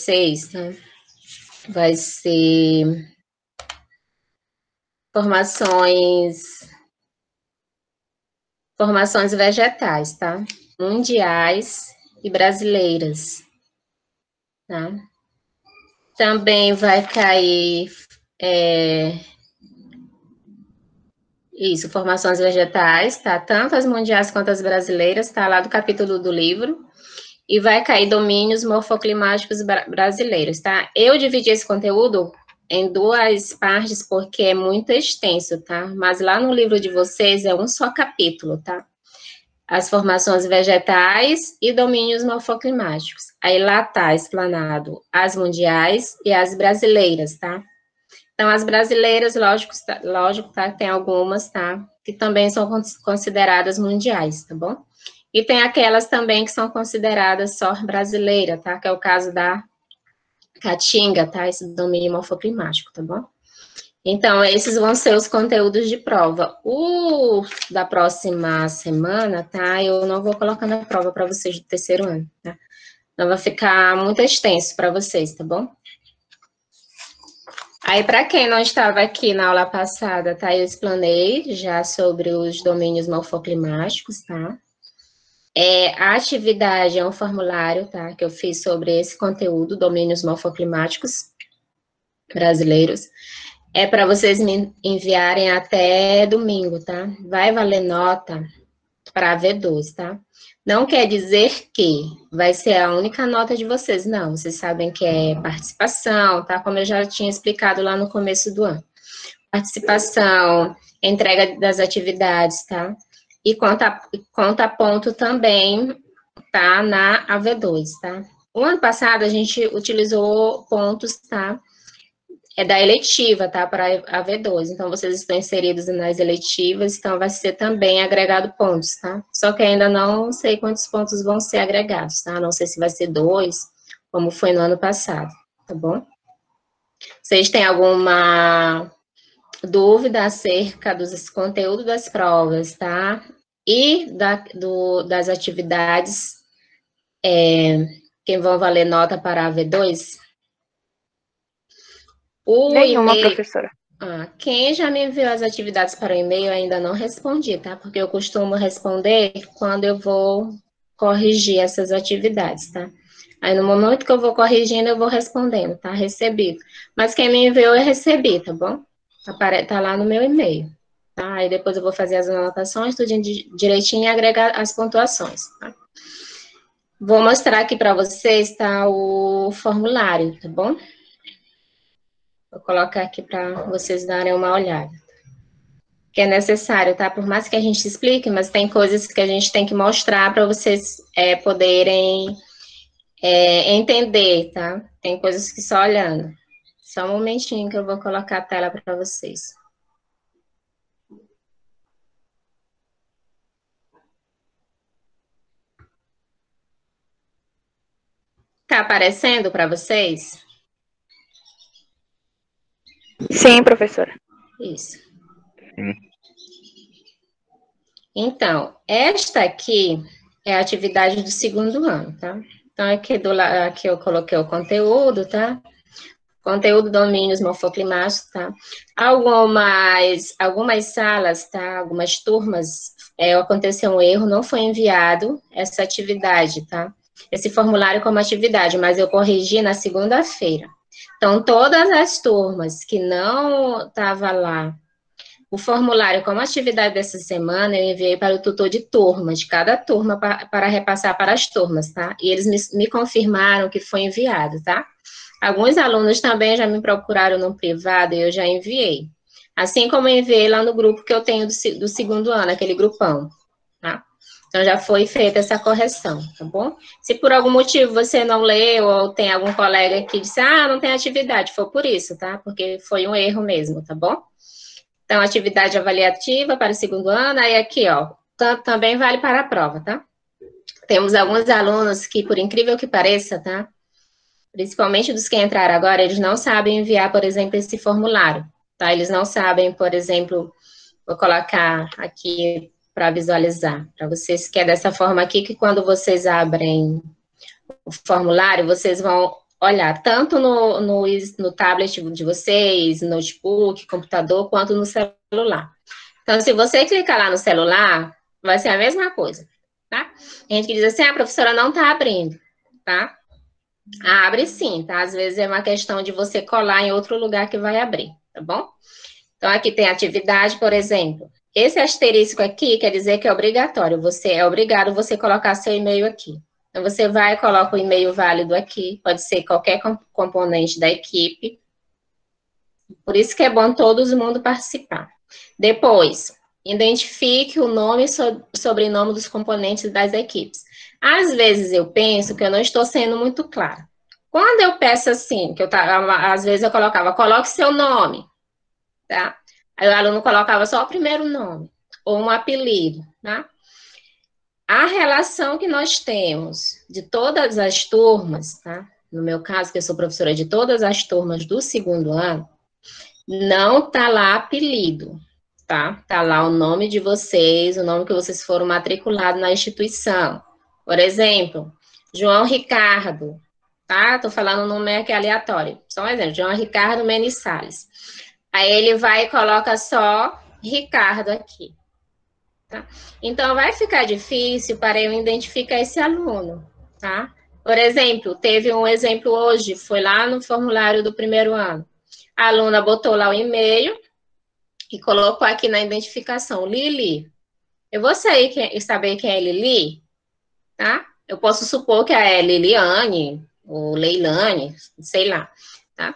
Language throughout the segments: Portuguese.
vocês, tá? Vai ser formações vegetais, tá? Mundiais e brasileiras, tá? Também vai cair formações vegetais, tá? Tanto as mundiais quanto as brasileiras, tá? Lá do capítulo do livro. E vai cair domínios morfoclimáticos brasileiros, tá? Eu dividi esse conteúdo em duas partes porque é muito extenso, tá? Mas lá no livro de vocês é um só capítulo, tá? As formações vegetais e domínios morfoclimáticos. Aí lá tá explanado as mundiais e as brasileiras, tá? Então, as brasileiras, lógico, tá? Tem algumas, tá? Que também são consideradas mundiais, tá bom? E tem aquelas também que são consideradas só brasileira, tá? Que é o caso da caatinga, tá? Esse domínio morfoclimático, tá bom? Então, esses vão ser os conteúdos de prova. O da próxima semana, tá? Eu não vou colocar na prova para vocês do terceiro ano, tá? Não vai ficar muito extenso para vocês, tá bom? Aí, para quem não estava aqui na aula passada, tá? Eu explanei já sobre os domínios morfoclimáticos, tá? A atividade é um formulário, tá? Que eu fiz sobre esse conteúdo, domínios morfoclimáticos brasileiros. É para vocês me enviarem até domingo, tá? Vai valer nota para V2, tá? Não quer dizer que vai ser a única nota de vocês, não. Vocês sabem que é participação, tá? Como eu já tinha explicado lá no começo do ano. Participação, entrega das atividades, tá? E conta ponto também, tá? Na AV2, tá? O ano passado a gente utilizou pontos, tá? Da eletiva, tá? Para a V2. Então, vocês estão inseridos nas eletivas, então vai ser também agregado pontos, tá? Só que ainda não sei quantos pontos vão ser agregados, tá? Não sei se vai ser 2, como foi no ano passado, tá bom? Vocês têm alguma dúvida acerca dos conteúdos das provas, tá? E das atividades que vão valer nota para a V2? Nenhuma, professora. Quem já me enviou as atividades para o e-mail, eu ainda não respondi, tá? Porque eu costumo responder quando eu vou corrigir essas atividades, tá? Aí, no momento que eu vou corrigindo, eu vou respondendo, tá? Recebido. Mas quem me enviou, eu recebi, tá bom? Tá lá no meu e-mail, tá? Aí depois eu vou fazer as anotações, tudo direitinho e agregar as pontuações, tá? Vou mostrar aqui para vocês, tá? O formulário, tá bom? Vou colocar aqui para vocês darem uma olhada. Que é necessário, tá? Por mais que a gente explique, mas tem coisas que a gente tem que mostrar para vocês poderem entender, tá? Tem coisas que só olhando. Só um momentinho que eu vou colocar a tela para vocês. Tá aparecendo para vocês? Sim, professora. Isso. Então, esta aqui é a atividade do segundo ano, tá? Então, aqui eu coloquei o conteúdo, tá? Conteúdo, domínios morfoclimáticos, tá? Algumas salas, tá? Algumas turmas, aconteceu um erro, não foi enviado essa atividade, tá? Esse formulário como atividade, mas eu corrigi na segunda-feira. Então, todas as turmas que não estava lá o formulário como atividade dessa semana, eu enviei para o tutor de turma, de cada turma, para repassar para as turmas, tá? E eles me confirmaram que foi enviado, tá? Alguns alunos também já me procuraram no privado e eu já enviei. Assim como eu enviei lá no grupo que eu tenho do segundo ano, aquele grupão, tá? Então, já foi feita essa correção, tá bom? Se por algum motivo você não leu ou tem algum colega que disse, não tem atividade, foi por isso, tá? Porque foi um erro mesmo, tá bom? Então, atividade avaliativa para o segundo ano, aí aqui, ó, também vale para a prova, tá? Temos alguns alunos que, por incrível que pareça, tá? Principalmente dos que entraram agora, eles não sabem enviar, por exemplo, esse formulário, tá? Eles não sabem, por exemplo, vou colocar aqui para visualizar, para vocês, que é dessa forma aqui, que quando vocês abrem o formulário, vocês vão olhar tanto no tablet de vocês, notebook, computador, quanto no celular. Então, se você clicar lá no celular, vai ser a mesma coisa, tá? A gente que diz assim, a professora não tá abrindo, tá? Abre sim, tá? Às vezes é uma questão de você colar em outro lugar que vai abrir, tá bom? Então, aqui tem atividade, por exemplo. Esse asterisco aqui quer dizer que é obrigatório. Você é obrigado você colocar seu e-mail aqui. Então, você vai e coloca o e-mail válido aqui. Pode ser qualquer componente da equipe. Por isso que é bom todo mundo participar. Depois, identifique o nome e sobrenome dos componentes das equipes. Às vezes eu penso que eu não estou sendo muito clara. Quando eu peço assim, às vezes eu colocava, coloque seu nome, tá? Aí o aluno colocava só o primeiro nome, ou um apelido, tá? A relação que nós temos de todas as turmas, tá? No meu caso, que eu sou professora de todas as turmas do segundo ano, não tá lá apelido, tá? Tá lá o nome de vocês, o nome que vocês foram matriculados na instituição. Por exemplo, João Ricardo, tá? Tô falando um nome aqui aleatório. Só um exemplo, João Ricardo Menes Salles. Aí ele vai e coloca só Ricardo aqui, tá? Então, vai ficar difícil para eu identificar esse aluno, tá? Por exemplo, teve um exemplo hoje, foi lá no formulário do primeiro ano. A aluna botou lá o e-mail e colocou aqui na identificação, Lili. Eu vou saber quem é Lili, tá? Eu posso supor que é Liliane ou Leilane, sei lá, tá?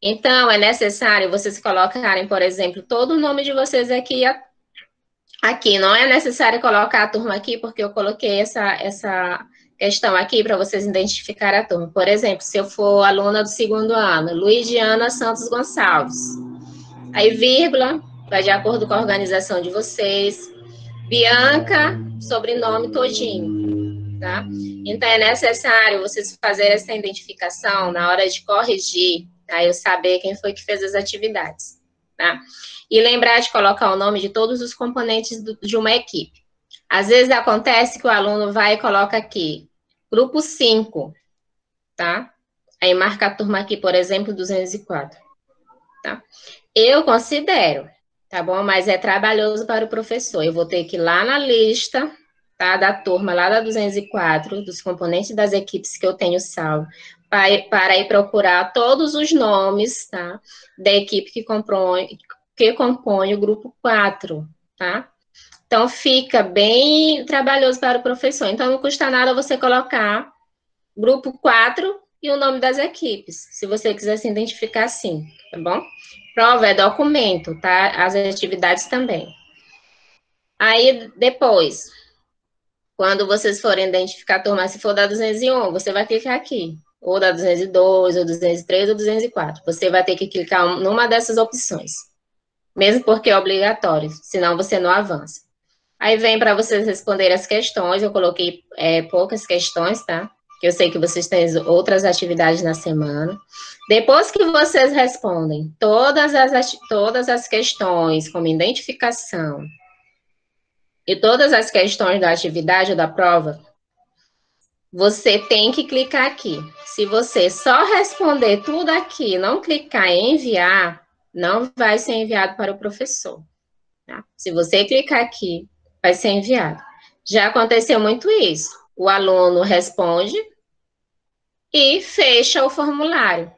Então, é necessário vocês colocarem, por exemplo, todo o nome de vocês aqui. Aqui, não é necessário colocar a turma aqui, porque eu coloquei essa questão aqui para vocês identificarem a turma. Por exemplo, se eu for aluna do segundo ano, Luiziana Santos Gonçalves. Aí, vírgula, vai de acordo com a organização de vocês. Bianca, sobrenome todinho, tá? Então, é necessário vocês fazerem essa identificação na hora de corrigir, tá? Eu saber quem foi que fez as atividades, tá? E lembrar de colocar o nome de todos os componentes de uma equipe. Às vezes acontece que o aluno vai e coloca aqui, grupo 5, tá? Aí marca a turma aqui, por exemplo, 204, tá? Eu considero, tá bom? Mas é trabalhoso para o professor. Eu vou ter que ir lá na lista, tá? Da turma, lá da 204, dos componentes das equipes que eu tenho salvo, para ir procurar todos os nomes, tá? Da equipe que compõe o grupo 4, tá? Então, fica bem trabalhoso para o professor. Então, não custa nada você colocar grupo 4 e o nome das equipes, se você quiser se identificar assim, tá bom? Prova é documento, tá? As atividades também. Aí, depois, quando vocês forem identificar a turma, se for da 201, você vai clicar aqui. Ou da 202, ou 203, ou 204. Você vai ter que clicar numa dessas opções. Mesmo porque é obrigatório, senão você não avança. Aí vem para vocês responderem as questões, eu coloquei poucas questões, tá? Que eu sei que vocês têm outras atividades na semana. Depois que vocês respondem todas as questões, como identificação, e todas as questões da atividade ou da prova, você tem que clicar aqui. Se você só responder tudo aqui, não clicar em enviar, não vai ser enviado para o professor, tá? Se você clicar aqui, vai ser enviado. Já aconteceu muito isso. O aluno responde e fecha o formulário,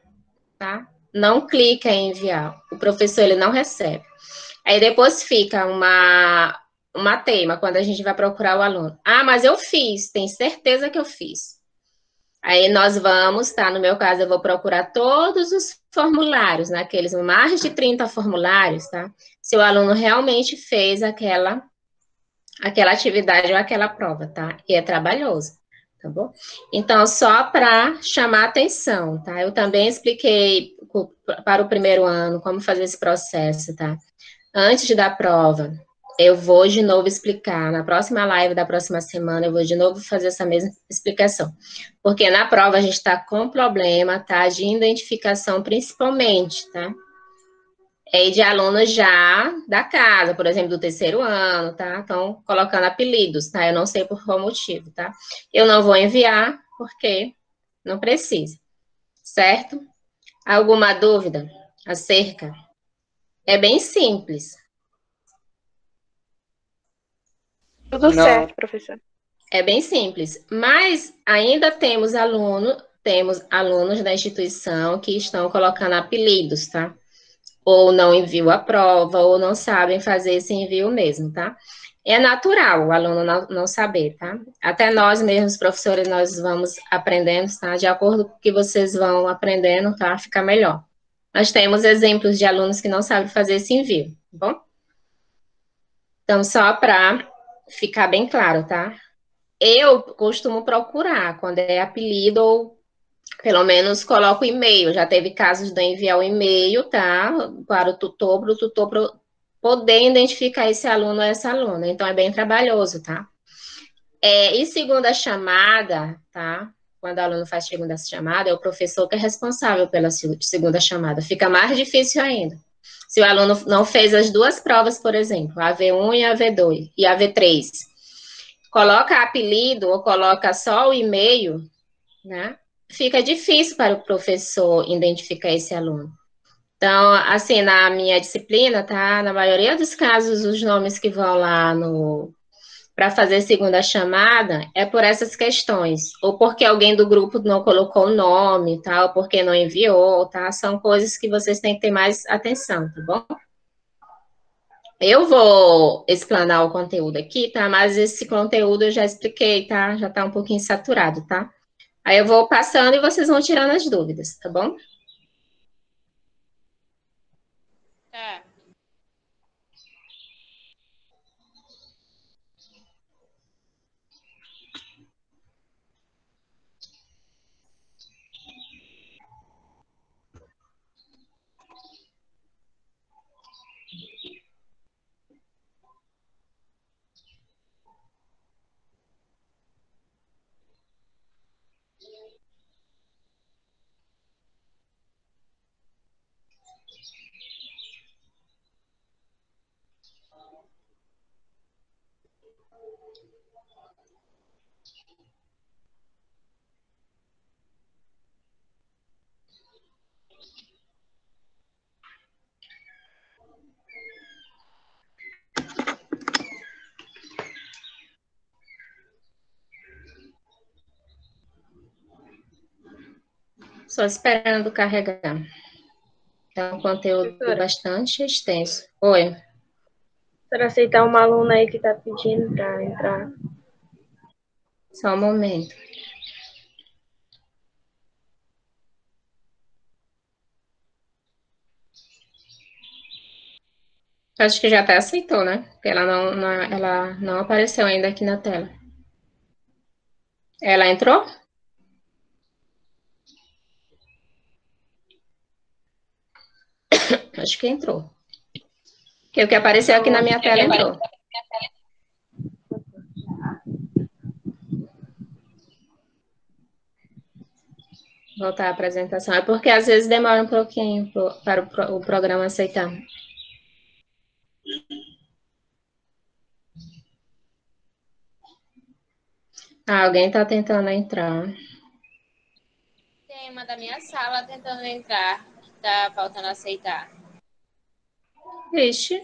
tá? Não clica em enviar. O professor, ele não recebe. Aí depois fica uma teima, quando a gente vai procurar o aluno. Ah, mas eu fiz, tem certeza que eu fiz. Aí nós vamos, tá? No meu caso, eu vou procurar todos os formulários, naqueles mais de 30 formulários, tá? Se o aluno realmente fez aquela atividade ou aquela prova, tá? E é trabalhoso, tá bom? Então, só para chamar atenção, tá? Eu também expliquei para o primeiro ano como fazer esse processo, tá? Antes da prova, eu vou de novo explicar. Na próxima live da próxima semana, eu vou de novo fazer essa mesma explicação. Porque na prova a gente está com problema, tá? De identificação, principalmente, tá? E de alunos já da casa, por exemplo, do terceiro ano, tá? Estão colocando apelidos, tá? Eu não sei por qual motivo, tá? Eu não vou enviar, porque não precisa. certo? Alguma dúvida acerca? É bem simples. Tudo certo, professor. É bem simples, mas ainda temos alunos da instituição que estão colocando apelidos, tá? Ou não enviam a prova, ou não sabem fazer esse envio mesmo, tá? É natural o aluno não saber, tá? Até nós mesmos, professores, nós vamos aprendendo, tá? De acordo com o que vocês vão aprendendo, tá? Fica melhor. Nós temos exemplos de alunos que não sabem fazer esse envio, tá bom? Então, só para ficar bem claro, tá? Eu costumo procurar quando é apelido ou pelo menos coloco e-mail. Já teve casos de eu enviar o e-mail, tá? Para o tutor poder identificar esse aluno ou essa aluna. Então é bem trabalhoso, tá? E segunda chamada, tá? Quando o aluno faz segunda chamada, é o professor que é responsável pela segunda chamada. Fica mais difícil ainda. Se o aluno não fez as duas provas, por exemplo, a V1 e a V2 e a V3, coloca apelido ou coloca só o e-mail, né? Fica difícil para o professor identificar esse aluno. Então, assim, na minha disciplina, tá? Na maioria dos casos, os nomes que vão lá no para fazer segunda chamada é por essas questões, ou porque alguém do grupo não colocou o nome, tá? Ou porque não enviou, tá? São coisas que vocês têm que ter mais atenção, tá bom? Eu vou explanar o conteúdo aqui, tá? Mas esse conteúdo eu já expliquei, tá? Já tá um pouquinho saturado, tá? Aí eu vou passando e vocês vão tirando as dúvidas, tá bom? Tá. Só esperando carregar. É um conteúdo Professora, bastante extenso. Oi. para aceitar uma aluna aí que está pedindo para entrar. Só um momento. Acho que já até aceitou, né? Porque ela não apareceu ainda aqui na tela. Ela entrou? Acho que entrou. Porque o que apareceu aqui na minha tela entrou. Voltar à apresentação. É porque às vezes demora um pouquinho para o programa aceitar. Alguém está tentando entrar. Tem uma da minha sala tentando entrar, que tá faltando aceitar. Vixe.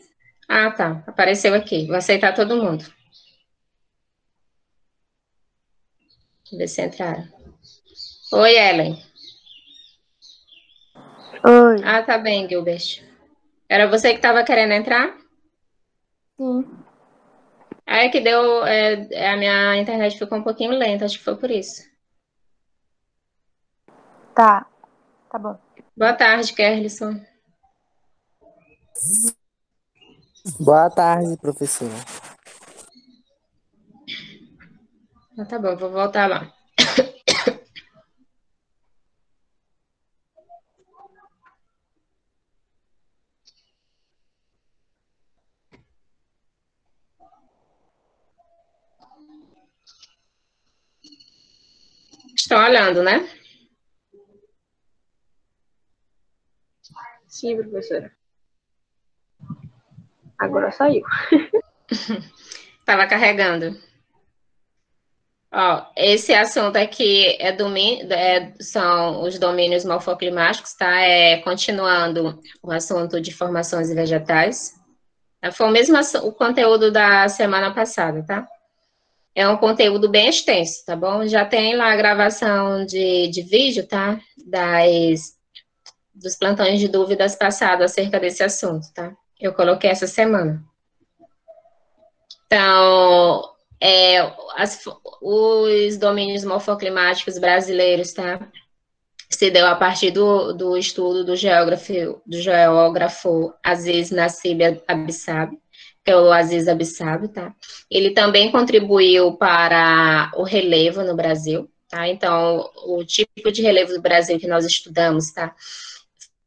Ah, tá. Apareceu aqui. Vou aceitar todo mundo. Deixa eu ver se entraram. Oi, Ellen. Oi. Ah, tá bem, Gilbert. Era você que estava querendo entrar? Sim. É que deu. A minha internet ficou um pouquinho lenta, acho que foi por isso. Tá bom. Boa tarde, Kerlison. Boa tarde, professora. Ah, tá bom, vou voltar lá. Estão olhando, né? Sim, professora. Agora saiu. Estava carregando. Ó, esse assunto aqui são os domínios morfoclimáticos, tá? Continuando o assunto de formações vegetais. Foi o mesmo o conteúdo da semana passada, tá? É um conteúdo bem extenso, tá bom? Já tem lá a gravação de vídeo, tá? Dos plantões de dúvidas passados acerca desse assunto, tá? Eu coloquei essa semana. Então, os domínios morfoclimáticos brasileiros, tá? Se deu a partir do estudo do geógrafo Aziz Nassib Abissab, que é o Aziz Abissab, tá? Ele também contribuiu para o relevo no Brasil, tá? Então, o tipo de relevo do Brasil que nós estudamos, tá?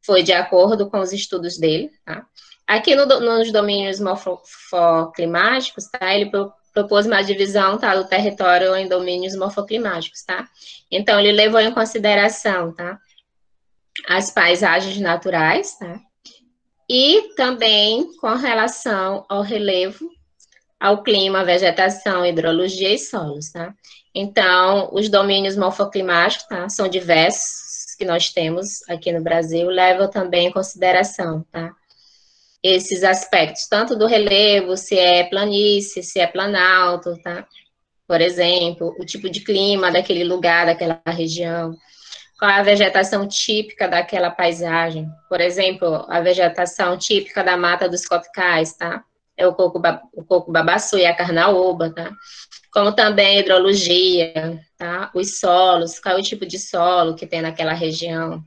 Foi de acordo com os estudos dele, tá? Aqui nos domínios morfoclimáticos, tá? Ele propôs uma divisão, tá, do território em domínios morfoclimáticos, tá? Então, ele levou em consideração, tá, as paisagens naturais, tá? E também com relação ao relevo, ao clima, vegetação, hidrologia e solos, tá? Então, os domínios morfoclimáticos, tá, são diversos que nós temos aqui no Brasil, levam também em consideração, tá? Esses aspectos, tanto do relevo, se é planície, se é planalto, tá? Por exemplo, o tipo de clima daquele lugar, daquela região, qual a vegetação típica daquela paisagem. Por exemplo, a vegetação típica da Mata dos Coticais, tá? É o coco babaçu e a carnaúba, tá? Como também a hidrologia, tá? Os solos, qual é o tipo de solo que tem naquela região.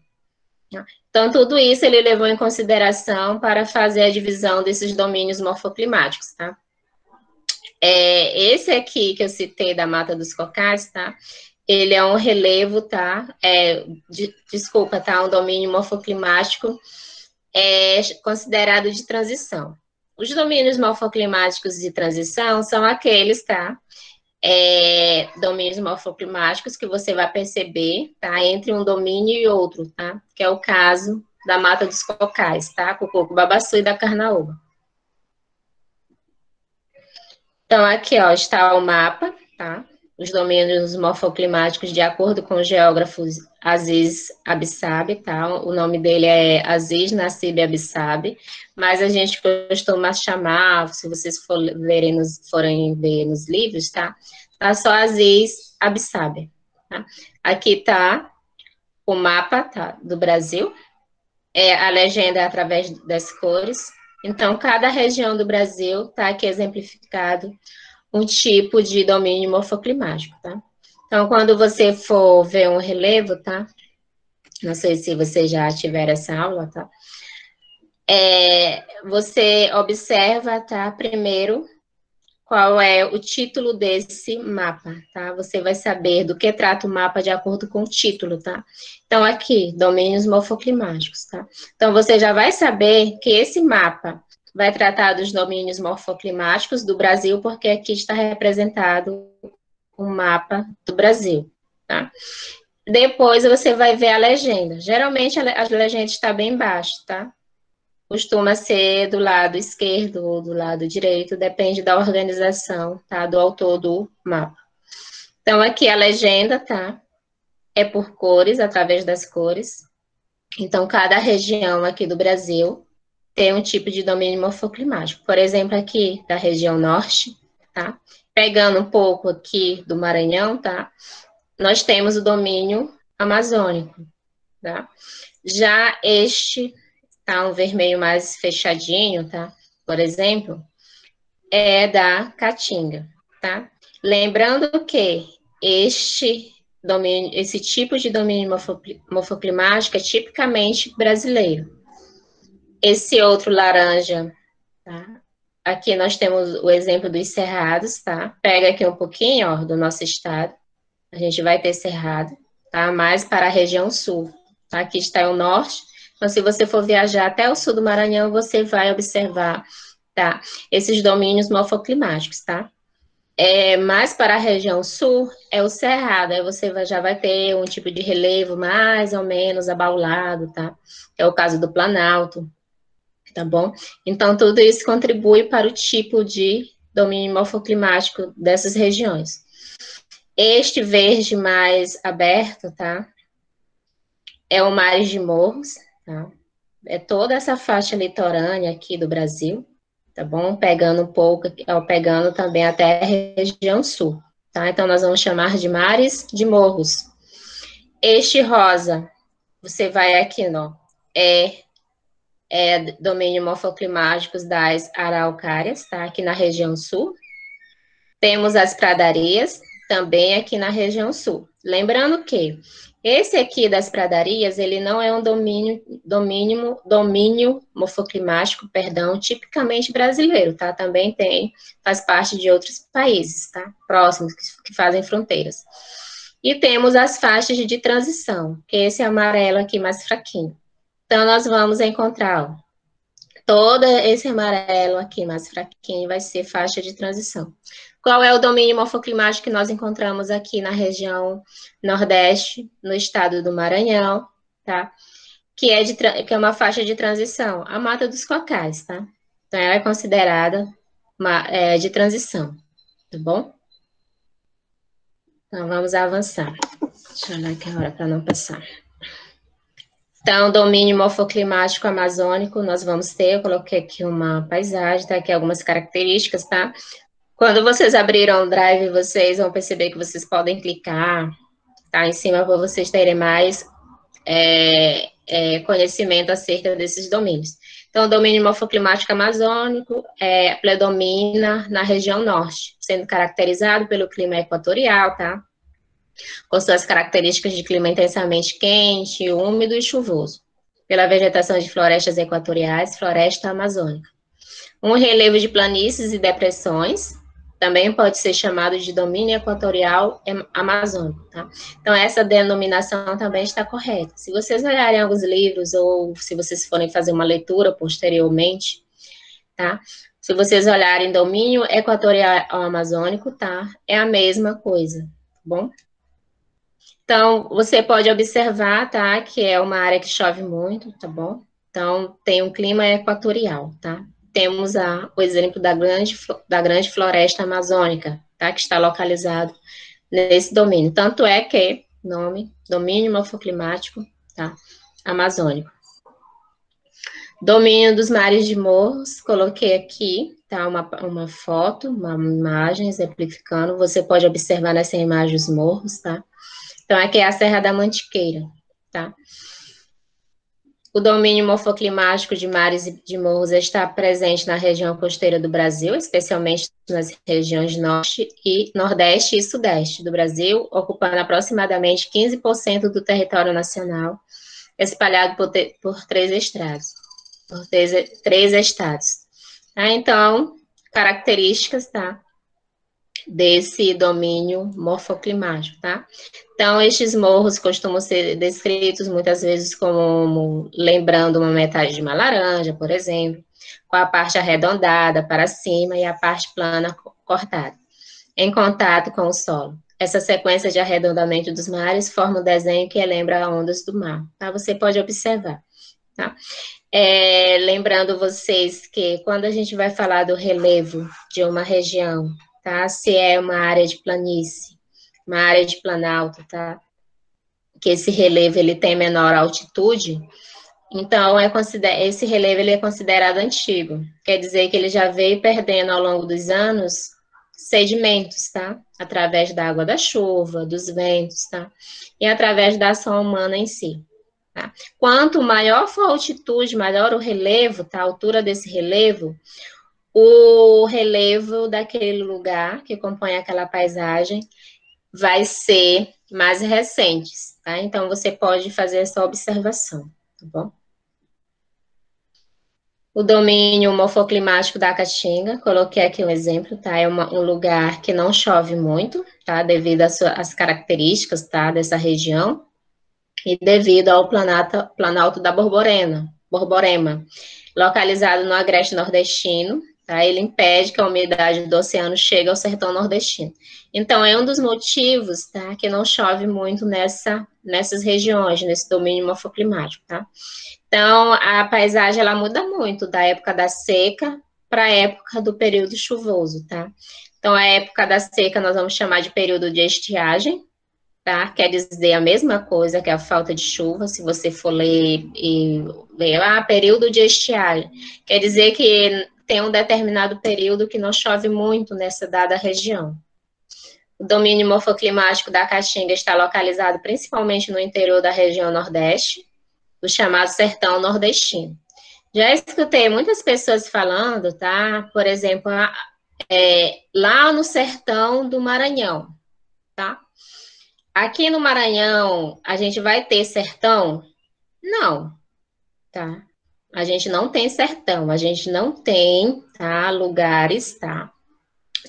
Então, tudo isso ele levou em consideração para fazer a divisão desses domínios morfoclimáticos, tá? Esse aqui que eu citei da Mata dos Cocais, tá? Ele é um relevo, tá? Desculpa, tá? Um domínio morfoclimático considerado de transição. Os domínios morfoclimáticos de transição são aqueles, tá? Domínios morfoclimáticos que você vai perceber, tá? Entre um domínio e outro, tá? Que é o caso da Mata dos Cocais, tá? Com o coco babaçu e da carnaúba. Então, aqui, ó, está o mapa, tá? Os domínios morfoclimáticos de acordo com o geógrafo Aziz Abissab, tá? O nome dele é Aziz Nassib Abissab, mas a gente costuma chamar, se vocês forem ver nos livros, tá? Tá só Aziz Abissab, tá? Aqui tá o mapa, tá, do Brasil, a legenda é através das cores. Então, cada região do Brasil tá aqui exemplificado um tipo de domínio morfoclimático, tá? Então, quando você for ver um relevo, tá? Não sei se você já tiver essa aula, tá? Você observa, tá? Primeiro, qual é o título desse mapa, tá? Você vai saber do que trata o mapa de acordo com o título, tá? Então, aqui, domínios morfoclimáticos, tá? Então, você já vai saber que esse mapa vai tratar dos domínios morfoclimáticos do Brasil, porque aqui está representado um mapa do Brasil, tá? Depois você vai ver a legenda. Geralmente a legenda está bem embaixo, tá? Costuma ser do lado esquerdo ou do lado direito, depende da organização, tá? Do autor do mapa. Então, aqui a legenda, tá? É por cores, através das cores. Então, cada região aqui do Brasil tem um tipo de domínio morfoclimático. Por exemplo, aqui da região norte, tá? Pegando um pouco aqui do Maranhão, tá? Nós temos o domínio amazônico, tá? Já este, tá? Um vermelho mais fechadinho, tá? Por exemplo, é da Caatinga, tá? Lembrando que esse tipo de domínio morfoclimático é tipicamente brasileiro. Esse outro laranja, tá? Aqui nós temos o exemplo dos cerrados, tá? Pega aqui um pouquinho, ó, do nosso estado. A gente vai ter cerrado, tá? Mais para a região sul, tá? Aqui está o norte. Então, se você for viajar até o sul do Maranhão, você vai observar, tá? Esses domínios morfoclimáticos, tá? Mais para a região sul, é o cerrado. Aí você já vai ter um tipo de relevo mais ou menos abaulado, tá? É o caso do Planalto. Tá bom? Então, tudo isso contribui para o tipo de domínio morfoclimático dessas regiões. Este verde mais aberto, tá? É o Mares de Morros, tá? É toda essa faixa litorânea aqui do Brasil, tá bom? Pegando um pouco, pegando também até a região sul, tá? Então, nós vamos chamar de Mares de Morros. Este rosa, você vai aqui, ó, é domínio morfoclimáticos das araucárias, tá? Aqui na região sul. Temos as pradarias, também aqui na região sul. Lembrando que esse aqui das pradarias, ele não é um domínio morfoclimático, perdão, tipicamente brasileiro, tá? Também faz parte de outros países, tá? Próximos, que fazem fronteiras. E temos as faixas de transição, que esse amarelo aqui mais fraquinho. Então, nós vamos encontrar, ó, todo esse amarelo aqui mais fraquinho vai ser faixa de transição. Qual é o domínio morfoclimático que nós encontramos aqui na região Nordeste, no estado do Maranhão, tá? Que é uma faixa de transição, a Mata dos Cocais, tá? Então, ela é considerada de transição, tá bom? Então, vamos avançar. Deixa eu olhar aqui a hora para não passar. Então, domínio morfoclimático amazônico, nós vamos ter, eu coloquei aqui uma paisagem, tá? Aqui algumas características, tá? Quando vocês abriram o Drive, vocês vão perceber que vocês podem clicar, tá? Em cima, para vocês terem mais conhecimento acerca desses domínios. Então, o domínio morfoclimático amazônico predomina na região norte, sendo caracterizado pelo clima equatorial, tá? Com suas características de clima intensamente quente, úmido e chuvoso, pela vegetação de florestas equatoriais, floresta amazônica. Um relevo de planícies e depressões, também pode ser chamado de domínio equatorial amazônico, tá? Então, essa denominação também está correta. Se vocês olharem alguns livros, ou se vocês forem fazer uma leitura posteriormente, tá? Se vocês olharem domínio equatorial amazônico, tá? É a mesma coisa, tá bom? Então, você pode observar, tá, que é uma área que chove muito, tá bom? Então, tem um clima equatorial, tá? Temos o exemplo da grande floresta amazônica, tá, que está localizado nesse domínio. Tanto é que, domínio morfoclimático, tá, amazônico. Domínio dos mares de morros, coloquei aqui, tá, uma foto, uma imagem exemplificando, você pode observar nessa imagem os morros, tá? Então, aqui é a Serra da Mantiqueira, tá? O domínio morfoclimático de mares e de morros está presente na região costeira do Brasil, especialmente nas regiões norte e nordeste e sudeste do Brasil, ocupando aproximadamente 15% do território nacional, espalhado por três estados. Tá? Então, características, tá? Desse domínio morfoclimático, tá? Então, estes morros costumam ser descritos muitas vezes como lembrando uma metade de uma laranja, por exemplo, com a parte arredondada para cima e a parte plana cortada, em contato com o solo. Essa sequência de arredondamento dos mares forma um desenho que lembra ondas do mar, tá? Você pode observar, tá? Lembrando vocês que quando a gente vai falar do relevo de uma região, tá? Se é uma área de planície, uma área de planalto, tá? Que esse relevo ele tem menor altitude, então esse relevo ele é considerado antigo. Quer dizer que ele já veio perdendo ao longo dos anos sedimentos, tá? Através da água da chuva, dos ventos, tá? E através da ação humana em si. Tá? Quanto maior for a altitude, maior o relevo, tá? A altura desse relevo, o relevo daquele lugar que compõe aquela paisagem vai ser mais recentes, tá? Então, você pode fazer essa observação, tá bom? O domínio morfoclimático da Caatinga, coloquei aqui um exemplo, tá? É um lugar que não chove muito, tá? Devido às características, tá? Dessa região e devido ao Planalto da Borborema, localizado no agreste nordestino, tá? Ele impede que a umidade do oceano chegue ao sertão nordestino. Então, é um dos motivos, tá, que não chove muito nessas regiões, nesse domínio morfoclimático, tá? Então, a paisagem, ela muda muito da época da seca para a época do período chuvoso, tá? Então, a época da seca nós vamos chamar de período de estiagem, tá? Quer dizer a mesma coisa que a falta de chuva, se você for ler e ver, período de estiagem, quer dizer que tem um determinado período que não chove muito nessa dada região. O domínio morfoclimático da Caatinga está localizado principalmente no interior da região Nordeste, do chamado sertão nordestino. Já escutei muitas pessoas falando, tá? Por exemplo, lá no sertão do Maranhão, tá? Aqui no Maranhão, a gente vai ter sertão? Não, tá? A gente não tem sertão, a gente não tem, tá, lugares, tá,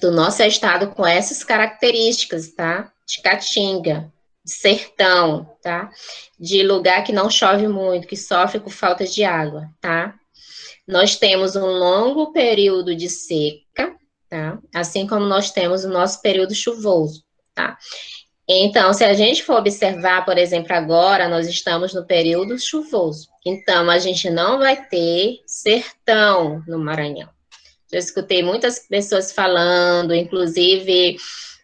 do nosso estado com essas características, tá? De caatinga, de sertão, tá? De lugar que não chove muito, que sofre com falta de água, tá? Nós temos um longo período de seca, tá? Assim como nós temos o nosso período chuvoso, tá? Então, se a gente for observar, por exemplo, agora nós estamos no período chuvoso. Então, a gente não vai ter sertão no Maranhão. Eu escutei muitas pessoas falando, inclusive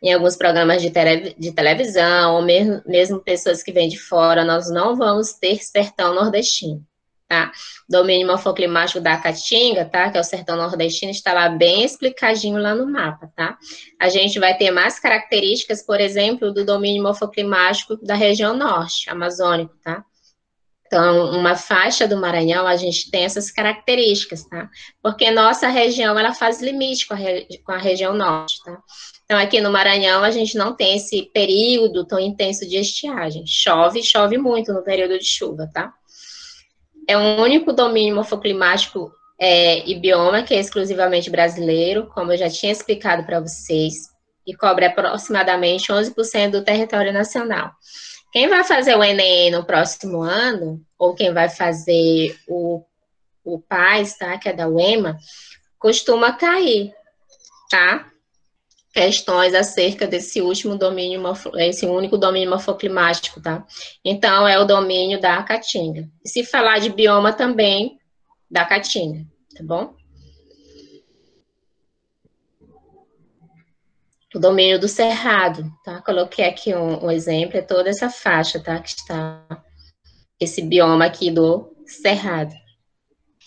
em alguns programas de televisão, ou mesmo pessoas que vêm de fora, nós não vamos ter sertão nordestino, tá? Domínio morfoclimático da Caatinga, tá? Que é o sertão nordestino, está lá bem explicadinho lá no mapa, tá? A gente vai ter mais características, por exemplo, do domínio morfoclimático da região norte, amazônico, tá? Então, uma faixa do Maranhão, a gente tem essas características, tá? Porque nossa região, ela faz limite com a região norte, tá? Então, aqui no Maranhão, a gente não tem esse período tão intenso de estiagem. Chove muito no período de chuva, tá? É o único domínio morfoclimático e bioma que é exclusivamente brasileiro, como eu já tinha explicado para vocês, e cobre aproximadamente 11% do território nacional. Quem vai fazer o Enem no próximo ano, ou quem vai fazer o PAS, tá, que é da UEMA, costuma cair, tá? Questões acerca desse último domínio, esse único domínio morfoclimático, tá? Então, é o domínio da Caatinga. E se falar de bioma também, da Caatinga, tá bom? O domínio do Cerrado, tá? Coloquei aqui um exemplo, é toda essa faixa, tá? Que está esse bioma aqui do Cerrado,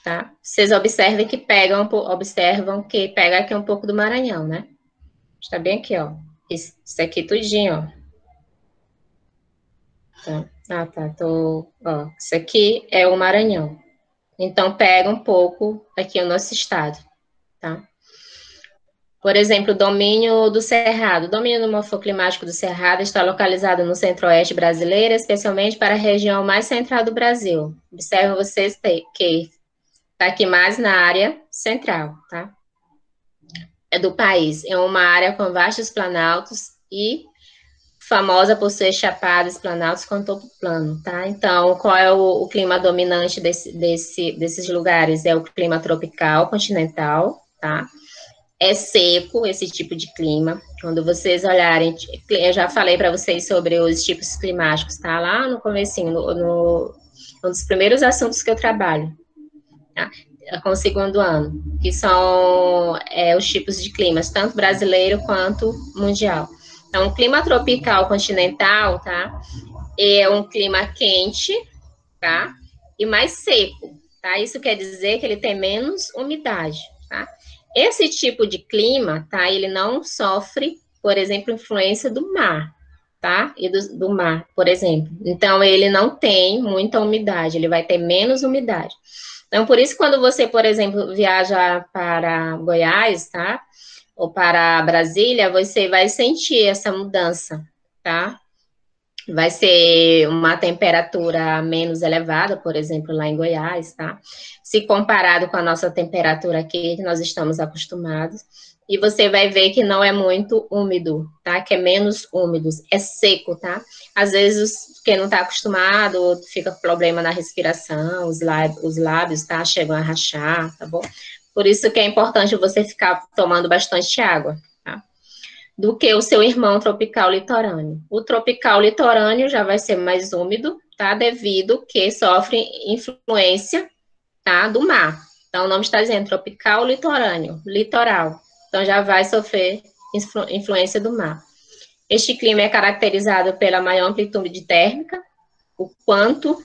tá? Vocês observem que observam que pega aqui um pouco do Maranhão, né? Está bem aqui, ó. Isso aqui tudinho, ó. Tá. Ó, isso aqui é o Maranhão. Então, pega um pouco aqui o nosso estado, tá? Por exemplo, o domínio do Cerrado. O domínio morfoclimático do Cerrado está localizado no centro-oeste brasileiro, especialmente para a região mais central do Brasil. Observem vocês que está aqui mais na área central, tá? É do país. É uma área com vastos planaltos e famosa por ser chapadas, planaltos com topo plano, tá? Então, qual é o clima dominante desses lugares? É o clima tropical, continental, tá? É seco esse tipo de clima. Quando vocês olharem, eu já falei para vocês sobre os tipos climáticos, tá? Lá no comecinho, um dos primeiros assuntos que eu trabalho, tá? Com o segundo ano, que são os tipos de climas, tanto brasileiro quanto mundial. Então, o clima tropical continental, tá? É um clima quente, tá? E mais seco, tá? Isso quer dizer que ele tem menos umidade, tá? Esse tipo de clima, tá? Ele não sofre, por exemplo, influência do mar, tá? E do mar, por exemplo. Então, ele não tem muita umidade, ele vai ter menos umidade. Então, por isso, quando você, por exemplo, viaja para Goiás, tá? Ou para Brasília, você vai sentir essa mudança, tá? Vai ser uma temperatura menos elevada, por exemplo, lá em Goiás, tá? Se comparado com a nossa temperatura aqui, que nós estamos acostumados, e você vai ver que não é muito úmido, tá? Que é menos úmido, é seco, tá? Às vezes, quem não está acostumado, fica com problema na respiração, os lábios, tá? Chegam a rachar, tá bom? Por isso que é importante você ficar tomando bastante água, tá? Do que o seu irmão tropical litorâneo. O tropical litorâneo já vai ser mais úmido, tá? Devido que sofre influência, tá? Do mar. Então, o nome está dizendo tropical litorâneo, litoral. Então, já vai sofrer influência do mar. Este clima é caracterizado pela maior amplitude térmica, o quanto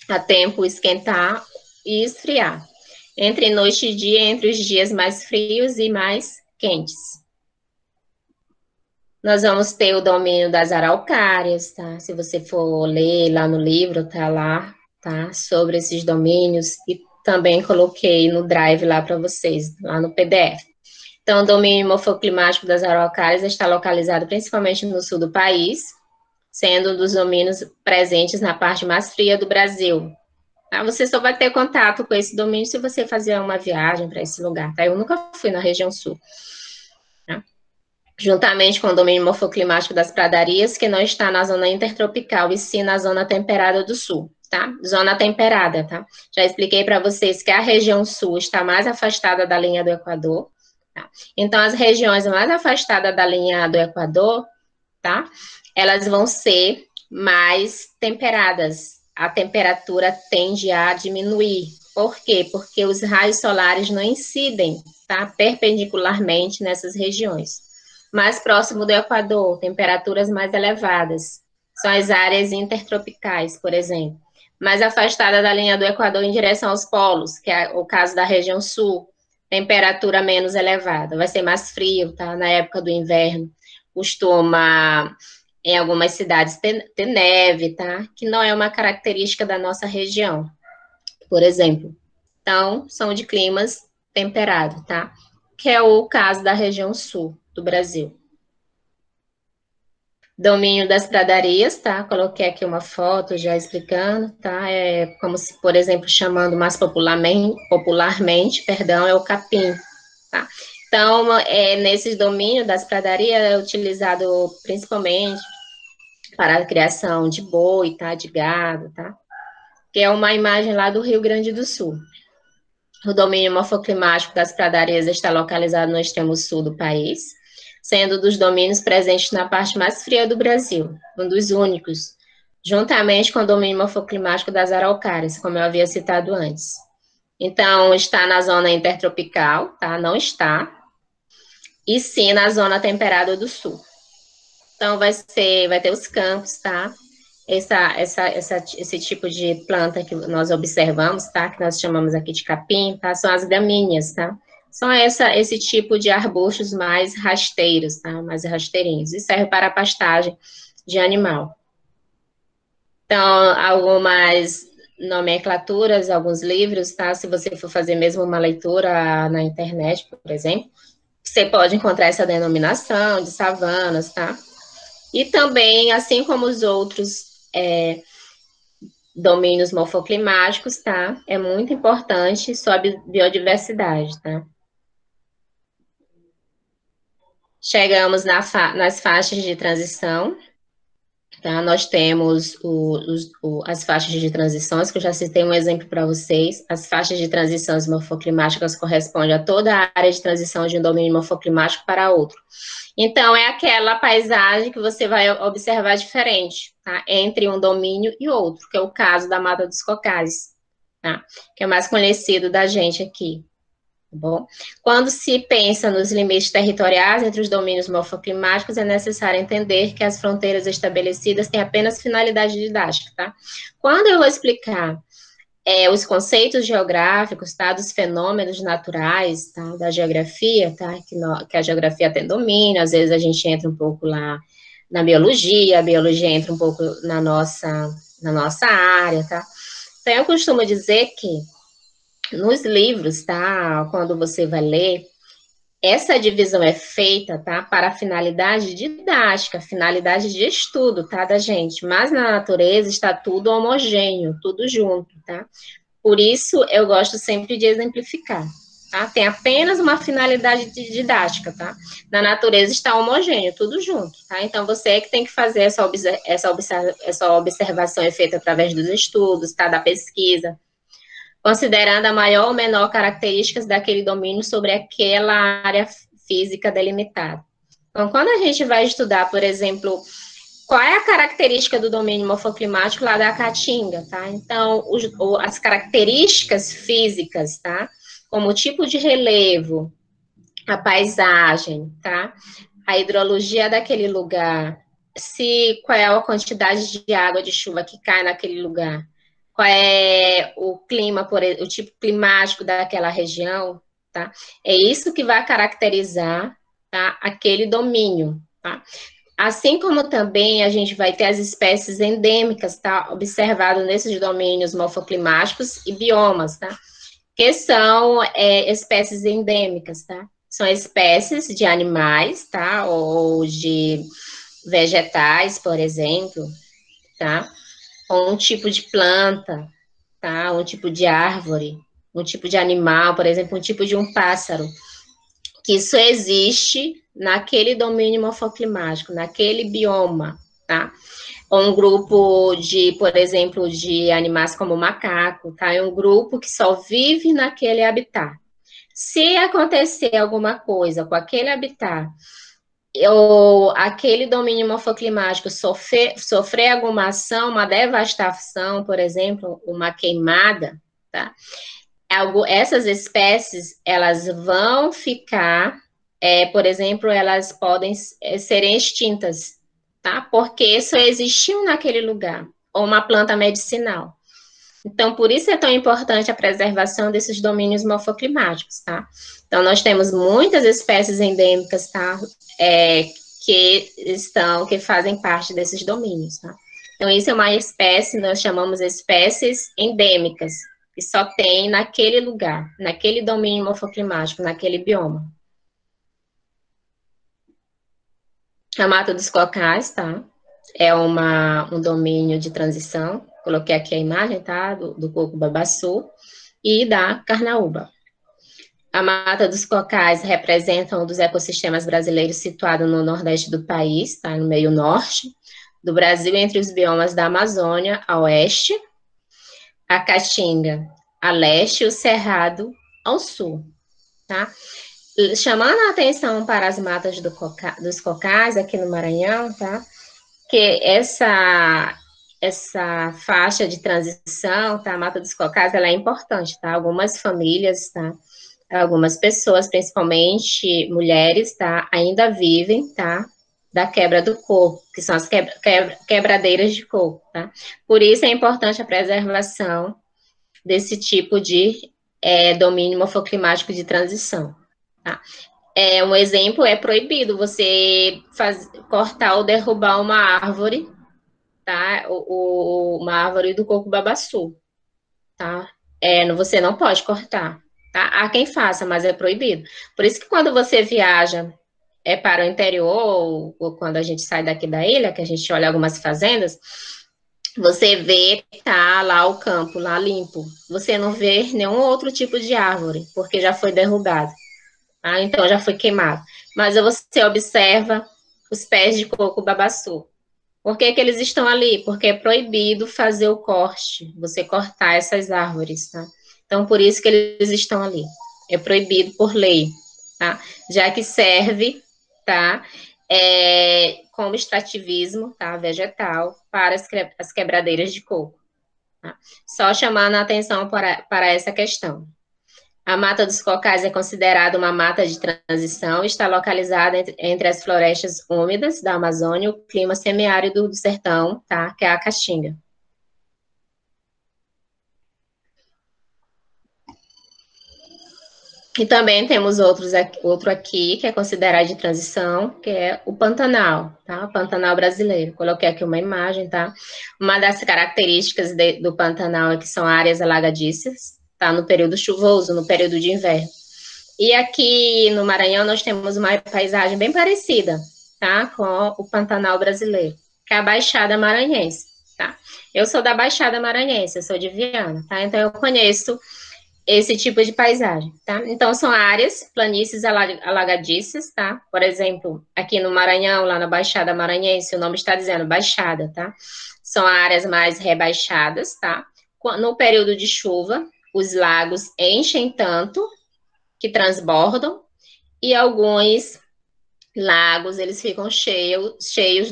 a tempo esquentar e esfriar, entre noite e dia, entre os dias mais frios e mais quentes. Nós vamos ter o domínio das araucárias, tá? Se você for ler lá no livro, tá lá, tá? Sobre esses domínios, e também coloquei no Drive lá para vocês, lá no PDF. Então, o domínio morfoclimático das araucárias está localizado principalmente no sul do país, sendo um dos domínios presentes na parte mais fria do Brasil. Tá? Você só vai ter contato com esse domínio se você fazer uma viagem para esse lugar, tá? Eu nunca fui na região sul. Tá? Juntamente com o domínio morfoclimático das pradarias, que não está na zona intertropical, e sim na zona temperada do sul, tá? Zona temperada, tá? Já expliquei para vocês que a região sul está mais afastada da linha do Equador, tá? Então, as regiões mais afastadas da linha do Equador, tá? Elas vão ser mais temperadas. A temperatura tende a diminuir. Por quê? Porque os raios solares não incidem, tá? Perpendicularmente nessas regiões. Mais próximo do Equador, temperaturas mais elevadas. São as áreas intertropicais, por exemplo. Mais afastada da linha do Equador em direção aos polos, que é o caso da região sul, temperatura menos elevada. Vai ser mais frio, tá? Na época do inverno. Costuma, em algumas cidades, ter neve, tá? Que não é uma característica da nossa região, por exemplo. Então, são de climas temperados, tá? Que é o caso da região sul do Brasil. Domínio das pradarias, tá? Coloquei aqui uma foto já explicando, tá? É como se, por exemplo, chamando mais popularmente, perdão, é o capim, tá? Então, nesses domínios das pradarias é utilizado principalmente para a criação de boi, tá? De gado, tá? Que é uma imagem lá do Rio Grande do Sul. O domínio morfoclimático das pradarias está localizado no extremo sul do país, sendo dos domínios presentes na parte mais fria do Brasil, um dos únicos, juntamente com o domínio morfoclimático das araucárias, como eu havia citado antes. Então, está na zona intertropical, tá? Não está, e sim na zona temperada do sul. Então, vai ter os campos, tá? Esse tipo de planta que nós observamos, tá? Que nós chamamos aqui de capim, tá? São as gramíneas, tá? São esse tipo de arbustos mais rasteiros, tá? Mais rasteirinhos. E serve para a pastagem de animal. Então, algumas nomenclaturas, alguns livros, tá? Se você for fazer mesmo uma leitura na internet, por exemplo, você pode encontrar essa denominação de savanas, tá? E também, assim como os outros domínios morfoclimáticos, tá? É muito importante sobre biodiversidade, tá? Chegamos nas faixas de transição, tá? Nós temos as faixas de transições, que eu já citei um exemplo para vocês. As faixas de transições morfoclimáticas correspondem a toda a área de transição de um domínio morfoclimático para outro. Então, é aquela paisagem que você vai observar diferente, tá? Entre um domínio e outro, que é o caso da Mata dos Cocais, tá? Que é mais conhecido da gente aqui. Tá bom? Quando se pensa nos limites territoriais entre os domínios morfoclimáticos, é necessário entender que as fronteiras estabelecidas têm apenas finalidade didática, tá? Quando eu vou explicar os conceitos geográficos, tá? Dos fenômenos naturais, tá? Da geografia, tá? Que a geografia tem domínio, às vezes a gente entra um pouco lá na biologia, a biologia entra um pouco na nossa área, tá? Então, eu costumo dizer que nos livros, tá? Quando você vai ler, essa divisão é feita, tá? Para finalidade didática, finalidade de estudo, tá? Da gente. Mas na natureza está tudo homogêneo, tudo junto, tá? Por isso, eu gosto sempre de exemplificar, tá? Tem apenas uma finalidade didática, tá? Na natureza está homogêneo, tudo junto, tá? Então, você é que tem que fazer essa observação é feita através dos estudos, tá? Da pesquisa, considerando a maior ou menor características daquele domínio sobre aquela área física delimitada. Então, quando a gente vai estudar, por exemplo, qual é a característica do domínio morfoclimático lá da Caatinga, tá? Então, as características físicas, tá? Como o tipo de relevo, a paisagem, tá? a hidrologia daquele lugar, qual é a quantidade de água de chuva que cai naquele lugar, qual é o clima, o tipo climático daquela região, tá? É isso que vai caracterizar, tá, aquele domínio, tá? Assim como também a gente vai ter as espécies endêmicas, tá? Observado nesses domínios morfoclimáticos e biomas, tá? Que são espécies endêmicas, tá? São espécies de animais, tá? Ou de vegetais, por exemplo, tá? Ou um tipo de planta, tá? Um tipo de árvore, um tipo de animal, por exemplo, um tipo de um pássaro, que só existe naquele domínio morfoclimático, naquele bioma, tá? Ou um grupo de, por exemplo, de animais como o macaco, tá? É um grupo que só vive naquele habitat. Se acontecer alguma coisa com aquele habitat, ou aquele domínio morfoclimático sofrer alguma ação, uma devastação, por exemplo, uma queimada, tá? Essas espécies, elas vão ficar, por exemplo, elas podem serem extintas, tá? Porque só existiu naquele lugar, ou uma planta medicinal. Então, por isso é tão importante a preservação desses domínios morfoclimáticos, tá? Então, nós temos muitas espécies endêmicas, tá? Que fazem parte desses domínios, tá? Então, isso é uma espécie, nós chamamos espécies endêmicas, que só tem naquele lugar, naquele domínio morfoclimático, naquele bioma. A Mata dos Cocais, tá? É um domínio de transição. Coloquei aqui a imagem, tá? Do coco-babaçu e da carnaúba. A Mata dos Cocais representa um dos ecossistemas brasileiros situado no nordeste do país, tá? No meio norte do Brasil, entre os biomas da Amazônia a oeste, a Caatinga a leste e o Cerrado ao sul, tá? Chamando a atenção para as matas dos cocais aqui no Maranhão, tá? Que essa faixa de transição, tá? A Mata dos Cocais, ela é importante, tá? Algumas famílias, tá? Algumas pessoas, principalmente mulheres, tá? Ainda vivem, tá? Da quebra do coco, que são as quebradeiras de coco, tá? Por isso é importante a preservação desse tipo de domínio morfoclimático de transição, tá? Um exemplo é proibido você cortar ou derrubar uma árvore, tá? Uma árvore do coco-babaçu, tá? Você não pode cortar, tá? Há quem faça, mas é proibido. Por isso que quando você viaja para o interior, ou quando a gente sai daqui da ilha, que a gente olha algumas fazendas, você vê que tá lá o campo, lá limpo. Você não vê nenhum outro tipo de árvore, porque já foi derrubado. Ah, então já foi queimado. Mas você observa os pés de coco-babaçu. Por que eles estão ali? Porque é proibido fazer o corte, você cortar essas árvores, tá? Então, por isso que eles estão ali. É proibido por lei, tá? Já que serve, tá? Como extrativismo, tá? Vegetal, para as quebradeiras de coco. Tá? Só chamando a atenção para essa questão. A Mata dos Cocais é considerada uma mata de transição e está localizada entre as florestas úmidas da Amazônia e o clima semiárido do sertão, tá? Que é a Caatinga. E também temos outro aqui, que é considerado de transição, que é o Pantanal, tá? O Pantanal brasileiro. Coloquei aqui uma imagem, tá? Uma das características do Pantanal é que são áreas alagadiças, tá? No período chuvoso, no período de inverno. E aqui no Maranhão nós temos uma paisagem bem parecida, tá? Com o Pantanal brasileiro, que é a Baixada Maranhense, tá? Eu sou da Baixada Maranhense, eu sou de Viana, tá? Então eu conheço esse tipo de paisagem, tá? Então, são áreas, planícies alagadiças, tá? Por exemplo, aqui no Maranhão, lá na Baixada Maranhense, o nome está dizendo Baixada, tá? São áreas mais rebaixadas, tá? No período de chuva, os lagos enchem tanto que transbordam e alguns lagos, eles ficam cheios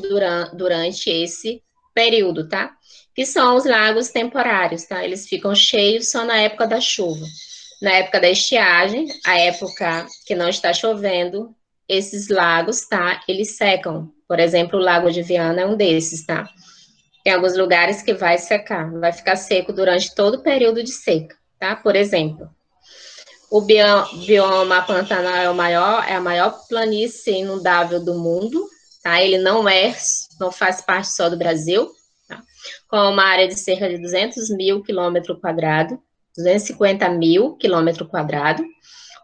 durante esse período, tá? Que são os lagos temporários, tá? Eles ficam cheios só na época da chuva. Na época da estiagem, a época que não está chovendo, esses lagos, tá, eles secam. Por exemplo, o Lago de Viana é um desses, tá? Tem alguns lugares que vai secar, vai ficar seco durante todo o período de seca, tá? Por exemplo, o bioma Pantanal é a maior planície inundável do mundo, tá? Ele não faz parte só do Brasil, tá? Com uma área de cerca de 200 mil quilômetros quadrados, 250 mil quilômetros quadrados.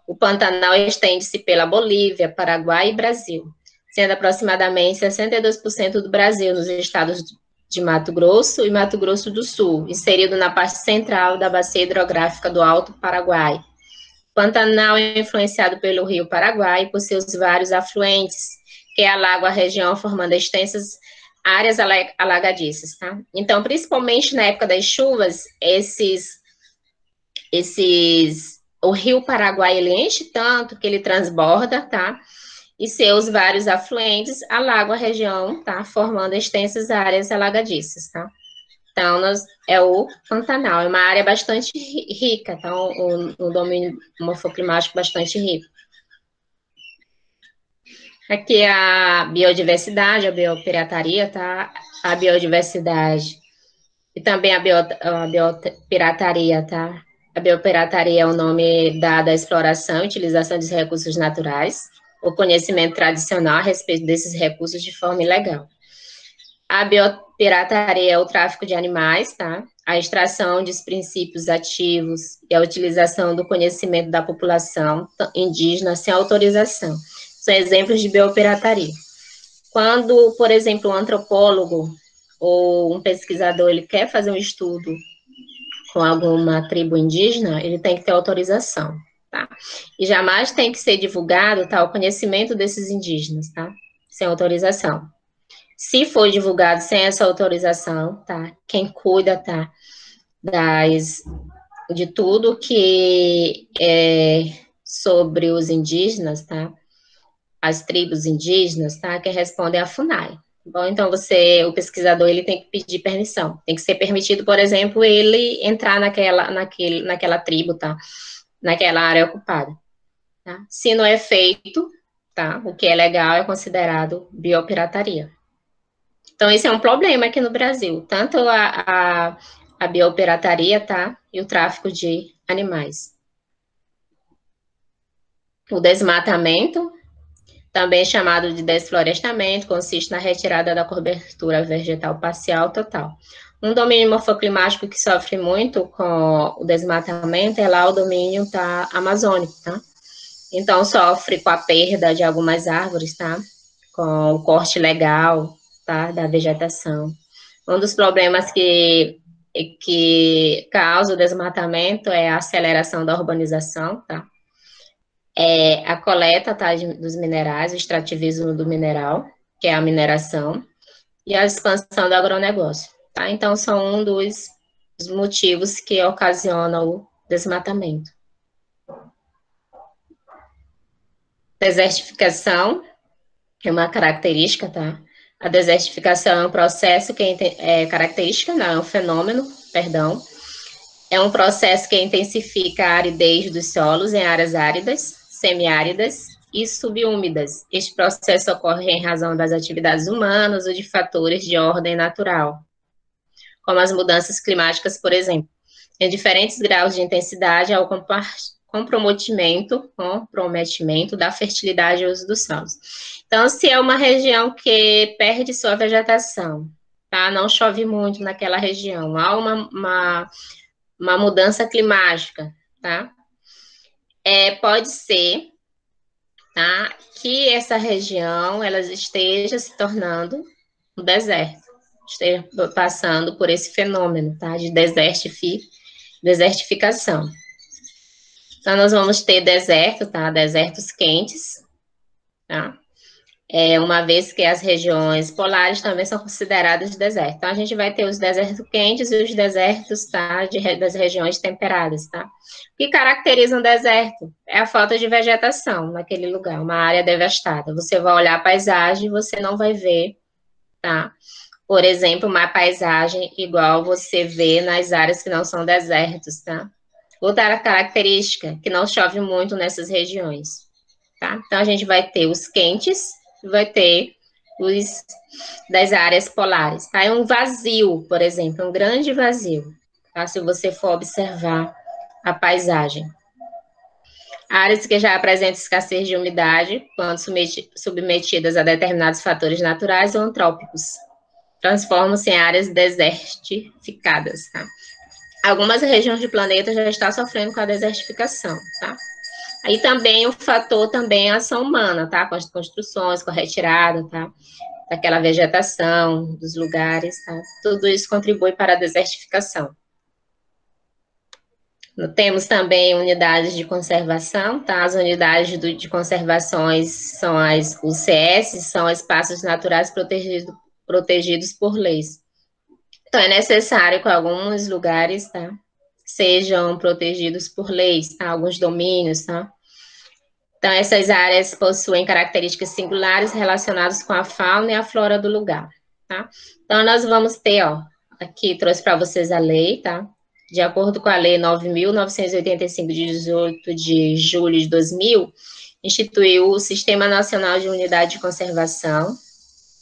O Pantanal estende-se pela Bolívia, Paraguai e Brasil, sendo aproximadamente 62% do Brasil nos estados de Mato Grosso e Mato Grosso do Sul, inserido na parte central da bacia hidrográfica do Alto Paraguai. O Pantanal é influenciado pelo rio Paraguai e por seus vários afluentes, que alagam a região, formando extensas áreas alagadiças, tá? Então, principalmente na época das chuvas, o rio Paraguai, ele enche tanto que ele transborda, tá? E seus vários afluentes alagam a região, tá? Formando extensas áreas alagadiças, tá? Então, é o Pantanal, é uma área bastante rica, tá? Um domínio morfoclimático bastante rico. Aqui a biodiversidade, a biopirataria, tá? A biodiversidade e também a biopirataria, tá? A biopirataria é o nome dado à exploração e utilização dos recursos naturais, o conhecimento tradicional a respeito desses recursos de forma ilegal. A biopirataria é o tráfico de animais, tá? A extração dos princípios ativos e a utilização do conhecimento da população indígena sem autorização. São exemplos de biopirataria. Quando, por exemplo, um antropólogo ou um pesquisador ele quer fazer um estudo com alguma tribo indígena, ele tem que ter autorização, tá? E jamais tem que ser divulgado, tá, o conhecimento desses indígenas, tá? Sem autorização. Se for divulgado sem essa autorização, tá? Quem cuida, tá? De tudo que é sobre os indígenas, tá? As tribos indígenas, tá? Quem responde é a FUNAI. Bom, então o pesquisador, ele tem que pedir permissão. Tem que ser permitido, por exemplo, ele entrar naquela tribo, tá? Naquela área ocupada. Tá? Se não é feito, tá? O que é legal é considerado biopirataria. Então, esse é um problema aqui no Brasil, tanto a biopirataria, tá? E o tráfico de animais. O desmatamento, também chamado de desflorestamento, consiste na retirada da cobertura vegetal parcial total. Um domínio morfoclimático que sofre muito com o desmatamento é lá o domínio amazônico, tá? Então, sofre com a perda de algumas árvores, tá? Com o corte legal, tá? Da vegetação. Um dos problemas que causa o desmatamento é a aceleração da urbanização, tá? A coleta, tá, dos minerais, o extrativismo do mineral, que é a mineração, e a expansão do agronegócio, tá? Então, são um dos motivos que ocasionam o desmatamento. Desertificação é uma característica, tá? A desertificação é um processo que característica, não, é um fenômeno, perdão. É um processo que intensifica a aridez dos solos em áreas áridas, semiáridas e subúmidas. Este processo ocorre em razão das atividades humanas ou de fatores de ordem natural, como as mudanças climáticas, por exemplo, em diferentes graus de intensidade ao comprometimento da fertilidade e uso dos solos. Então, se é uma região que perde sua vegetação, tá? Não chove muito naquela região, há uma mudança climática, tá? Pode ser, tá, que essa região ela esteja se tornando um deserto, esteja passando por esse fenômeno, tá, de desertificação. Então, nós vamos ter deserto, tá, desertos quentes, tá, uma vez que as regiões polares também são consideradas deserto. Então, a gente vai ter os desertos quentes e os desertos, tá, das regiões temperadas, tá? O que caracteriza um deserto é a falta de vegetação naquele lugar, uma área devastada. Você vai olhar a paisagem e você não vai ver, tá? Por exemplo, uma paisagem igual você vê nas áreas que não são desertos, tá? Outra característica, que não chove muito nessas regiões. tá? Então, a gente vai ter os quentes, vai ter os das áreas polares, tá? É um vazio, por exemplo, um grande vazio, tá? Se você for observar a paisagem. Áreas que já apresentam escassez de umidade, quando submetidas a determinados fatores naturais ou antrópicos, transformam-se em áreas desertificadas, tá? Algumas regiões do planeta já estão sofrendo com a desertificação, tá? Aí também o fator também é a ação humana, tá? Com as construções, com a retirada, tá? Daquela vegetação, dos lugares, tá? Tudo isso contribui para a desertificação. Temos também unidades de conservação, tá? As unidades de conservações são os CS, são espaços naturais protegidos por leis. Então, é necessário que alguns lugares, tá? Sejam protegidos por leis, tá? Alguns domínios, tá? Então, essas áreas possuem características singulares relacionadas com a fauna e a flora do lugar, tá? Então, nós vamos ter, ó, aqui trouxe para vocês a lei, tá? De acordo com a Lei 9.985, de 18 de julho de 2000, instituiu o Sistema Nacional de Unidade de Conservação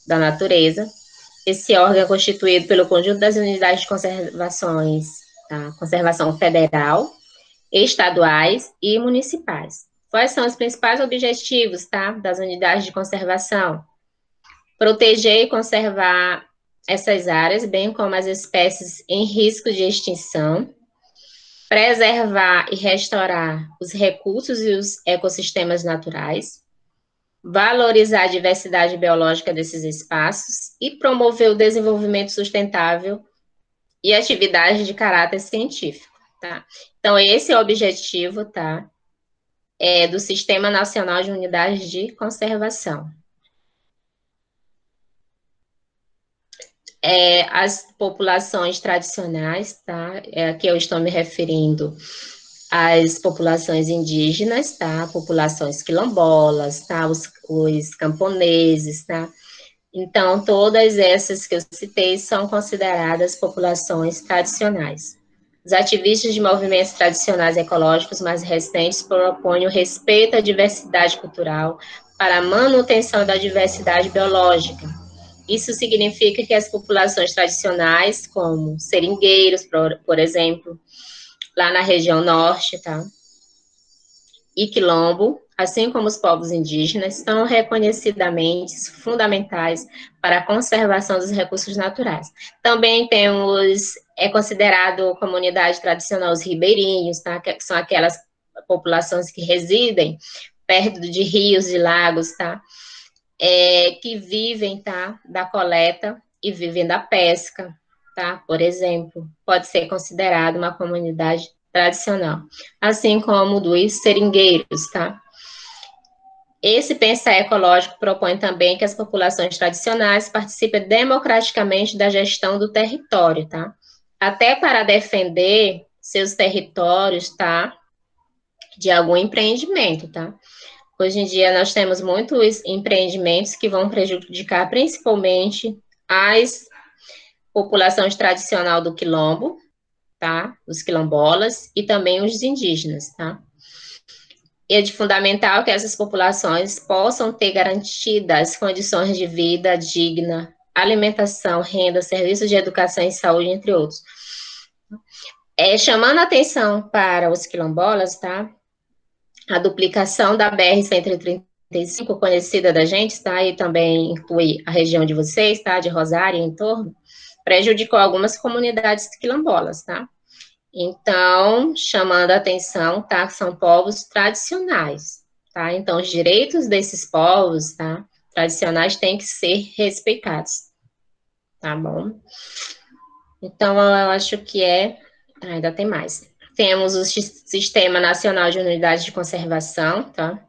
da Natureza. Esse órgão é constituído pelo conjunto das unidades de tá? Conservação federal, estaduais e municipais. Quais são os principais objetivos, tá? Das unidades de conservação? Proteger e conservar essas áreas, bem como as espécies em risco de extinção, preservar e restaurar os recursos e os ecossistemas naturais, valorizar a diversidade biológica desses espaços e promover o desenvolvimento sustentável e atividades de caráter científico, tá? Então, esse é o objetivo, tá? Do Sistema Nacional de Unidades de Conservação. As populações tradicionais, tá? Aqui eu estou me referindo às populações indígenas, tá? Populações quilombolas, tá? Os camponeses, tá? Então, todas essas que eu citei são consideradas populações tradicionais. Os ativistas de movimentos tradicionais ecológicos mais recentes propõem o respeito à diversidade cultural para a manutenção da diversidade biológica. Isso significa que as populações tradicionais, como seringueiros, por exemplo, lá na região norte, tá? E quilombo, assim como os povos indígenas, são reconhecidamente fundamentais para a conservação dos recursos naturais. Também é considerado comunidade tradicional os ribeirinhos, tá? Que são aquelas populações que residem perto de rios e lagos, tá? Que vivem, tá? Da coleta e vivem da pesca, tá? Por exemplo, pode ser considerado uma comunidade tradicional, assim como dos seringueiros, tá? Esse pensar ecológico propõe também que as populações tradicionais participem democraticamente da gestão do território, tá? Até para defender seus territórios, tá? De algum empreendimento, tá? Hoje em dia nós temos muitos empreendimentos que vão prejudicar principalmente as populações tradicionais do quilombo, tá? Os quilombolas e também os indígenas, tá? E é de fundamental que essas populações possam ter garantidas condições de vida digna, alimentação, renda, serviços de educação e saúde, entre outros. Chamando a atenção para os quilombolas, tá? A duplicação da BR-135, conhecida da gente, tá? E também inclui a região de vocês, tá? De Rosário e em torno, prejudicou algumas comunidades quilombolas, tá? Então, chamando a atenção, tá? Que são povos tradicionais, tá? Então, os direitos desses povos, tá? Tradicionais têm que ser respeitados, tá bom? Então, eu acho que ainda tem mais. Temos o Sistema Nacional de Unidades de Conservação, tá?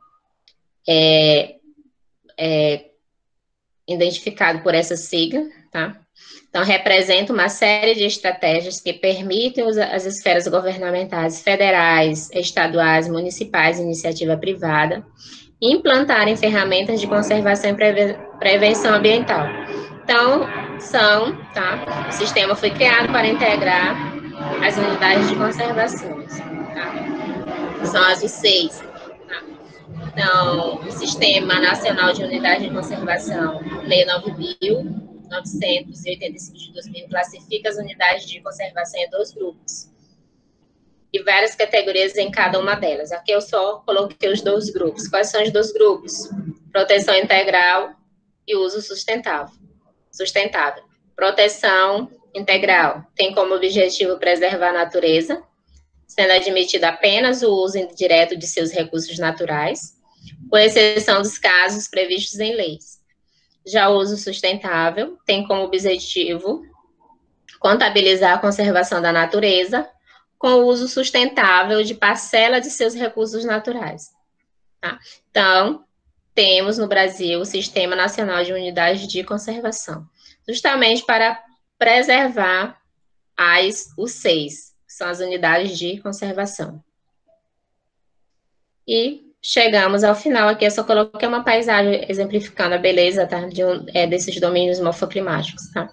Identificado por essa sigla, tá? Então, representa uma série de estratégias que permitem as esferas governamentais federais, estaduais, municipais e iniciativa privada implantarem ferramentas de conservação e prevenção ambiental. Então, tá? O sistema foi criado para integrar as unidades de conservação, tá? São as de 6. Tá? Então, o Sistema Nacional de Unidade de Conservação, Lei 9.985 de 2000, classifica as unidades de conservação em 2 grupos e várias categorias em cada uma delas. Aqui eu só coloquei os 2 grupos. Quais são os 2 grupos? Proteção integral e uso sustentável. Proteção integral tem como objetivo preservar a natureza, sendo admitido apenas o uso indireto de seus recursos naturais, com exceção dos casos previstos em leis. Já o uso sustentável tem como objetivo contabilizar a conservação da natureza com o uso sustentável de parcela de seus recursos naturais. Tá? Então, temos no Brasil o Sistema Nacional de Unidades de Conservação, justamente para preservar os 6, que são as unidades de conservação. E chegamos ao final aqui, eu só coloquei uma paisagem exemplificando a beleza, tá, desses domínios morfoclimáticos, tá?